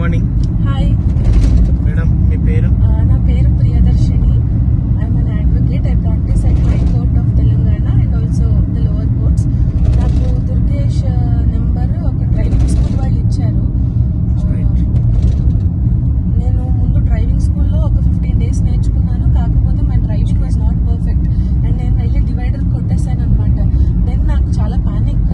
Morning. Hi madam, మీ పేరు? నా పేరు Priyadarshini. I'm an advocate. I practice at high court of Telangana and also the lower courts. నాకు Durgesh number ఒక driving school వాళ్ళు ఇచ్చారు. నేను ముందు డ్రైవింగ్ స్కూల్లో ఒక 15 days నేర్చుకున్నాను. కాకపోతే my driving was not perfect and నేను వెళ్ళి డివైడర్ కొట్టేశాను అనమాట. దెన్ నాకు చాలా పానిక్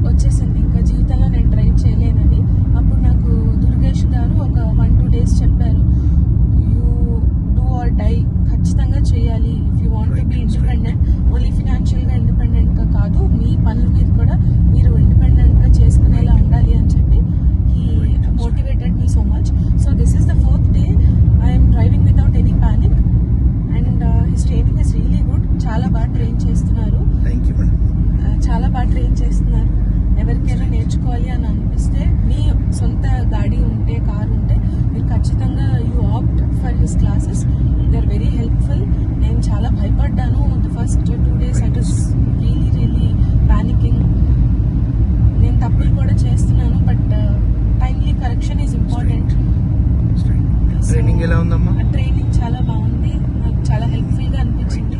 వచ్చేసింది, ఇంకా జీవితంలో నేను డ్రైవ్ చేయలేనని. అప్పుడు నాకు దుర్గేష్ గారు ఒక 1-2 days చెప్పారు, యూ డూ ఆర్ డై, ఖచ్చితంగా చేయాలి. If you want to be independent, only ఫినాన్షియల్గా ఇండిపెండెంట్గా కాదు, మీ పనుల మీద కూడా మీరు ఇండిపెండెంట్గా చేసుకునేలా ఉండాలి అని చెప్పి he motivated me so much. So this is the 4th day I'm driving without any panic and his training is really good. చాలా బాగా ట్రైన్ చేస్తున్నారు. Thank you madam. చాలా బాగా ట్రైన్ చేస్తున్నారు. ఎవరికైనా నేర్చుకోవాలి అని అనిపిస్తే, మీ సొంత గాడి ఉంటే, కార్ ఉంటే, మీరు ఖచ్చితంగా you opt for his classes. They are very helpful. నేను చాలా భయపడ్డాను the first 2 days. I was really panicking. నేను తప్పులు కూడా చేస్తున్నాను, but timely correction is important. Training ఎలా ఉందమ్మా? ట్రైనింగ్ చాలా బాగుంది, నాకు చాలా హెల్ప్ఫుల్గా అనిపించింది.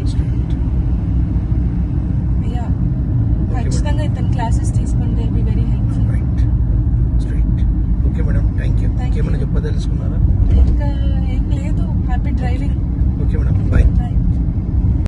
ఖచ్చితంగా ఇతని క్లాసెస్ తీసుకోండి, they will be very helpful.